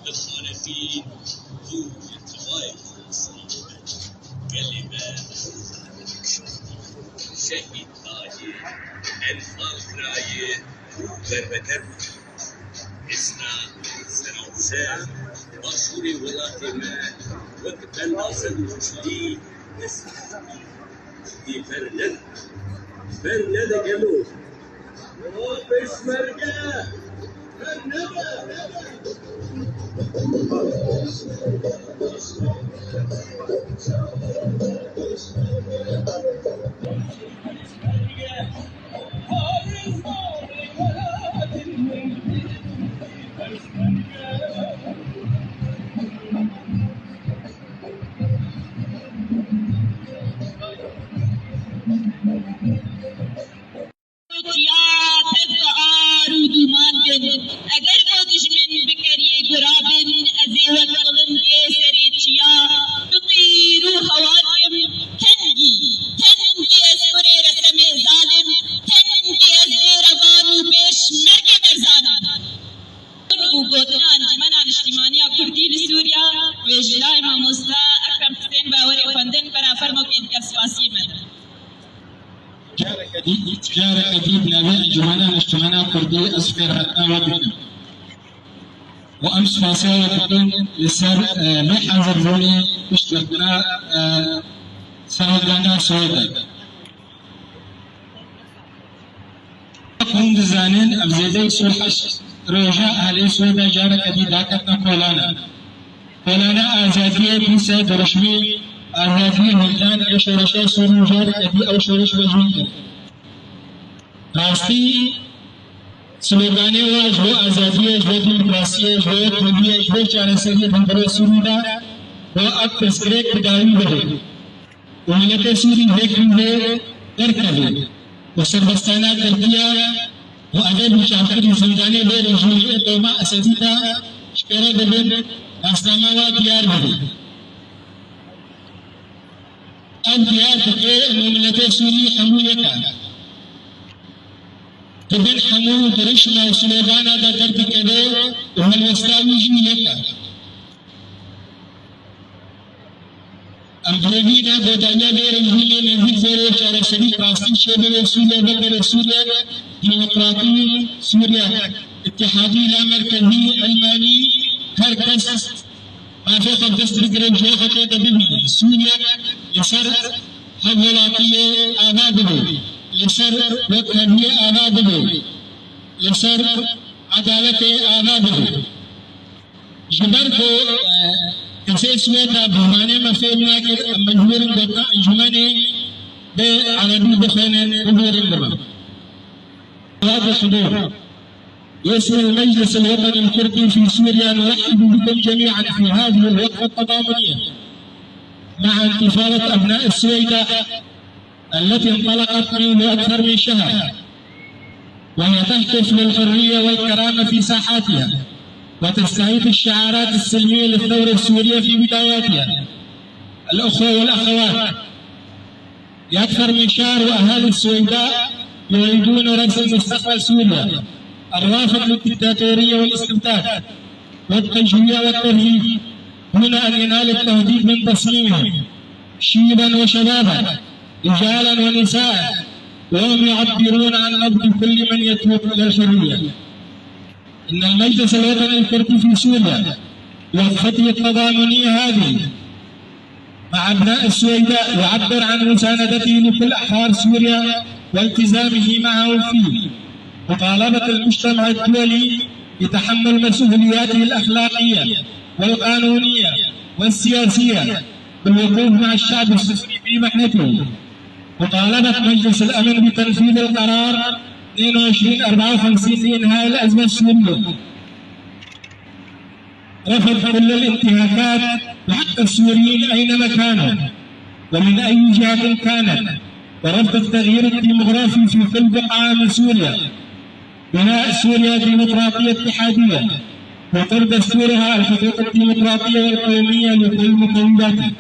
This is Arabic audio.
الخالفين ذو القبائل كلمة شهيد آية الخالق راية بربتر اسنا سنوسا باشوري ولاتما وقتل أصل وشدي دي فرند جلو وبشمرقة جارك أديب نبي جمانا اجتماعنا كردي أسفر أودنا وأمس فاسية بدون لسر محن زرزوني اشتغلنا سرودانا سودا كون دزانين أبزيدي سلحش رجاء أهلي سودا جارك أديب داكتنا كولانا آزادية بيسا درشمي آزادية ملتان إشارشا سورو جارك أديب أو شرش وزوية راستی سلوگانے و جو آزادی جو دیموکراسی جو خوبی جو چارەسەری بەندەرە سووریدا و اب تذکرێک بداوی بێت و ملەتە سووری هێکن بێ دەرکەوێت و سەربەستانە کردیە و ئەگەر بچاکردی زیندانێ لێرە ژووریە دەوما ئەسەدیدا شکێرە دەبێت ئاسناماوە دیار بێت ئەم دیار دەکرێت و ملەتە سووری هەموو یەکە تبين حمو درشنا وسلوغانا دا درد كده وهالوستاوي جميلتا أمبروني دا بدايا دير الهيلي نهيد زيرو شارع شريف راستي شبه سوريا بلد سوريا ديمقراطي سوريا اتحادي لا مركزي ألماني هركس ما في قدس تقرن جوخة كده ببني سوريا يسر حولاتي آباد لسر وطنية آباد بي لسر عدالت آباد بي جبر کو کسی سویتا بھومانے مفیلنا کے مجبور بطا انجمانے بے عربی بخینے ببور اللبا هذا الحضور، باسم المجلس الوطني الكردي في سوريا نرحب بكم جميعا في هذه الوقفة التضامنية مع انتفاضة أبناء السويداء التي انطلقت منذ أكثر من شهر، وهي تهتف للحرية والكرامة في ساحاتها وتستهيف الشعارات السلمية للثورة السورية في بداياتها. الأخوة والأخوات، لأكثر من شهر وأهالي السويداء يريدون رسم مستقبل سوريا الرافض للدكتاتورية والاستبداد والتجويع والترهيب دون أن ينال التهديد من تصميمهم شيبا وشبابا رجالا ونساء، وهم يعبرون عن نبض كل من يتوق إلى الحرية. إن المجلس الوطني الكردي في سوريا وقفته التضامنية هذه مع أبناء السويداء يعبر عن مساندته لكل أحرار سوريا والتزامه معهم فيه، وطالبة المجتمع الدولي بتحمل مسؤولياته الأخلاقية والقانونية والسياسية بالوقوف مع الشعب السوري في محنته، وطالبت مجلس الأمن بتنفيذ القرار 2254 لإنهاء الأزمة السورية، رفض كل الانتهاكات بحق السوريين أينما كانوا ومن أي جهة كانت، ورفض التغيير الديمغرافي في كل بقعة من سوريا، بناء سوريا ديمقراطية اتحادية وطرد دستورها الحقوق الديمقراطية والقومية لكل مكوناتها.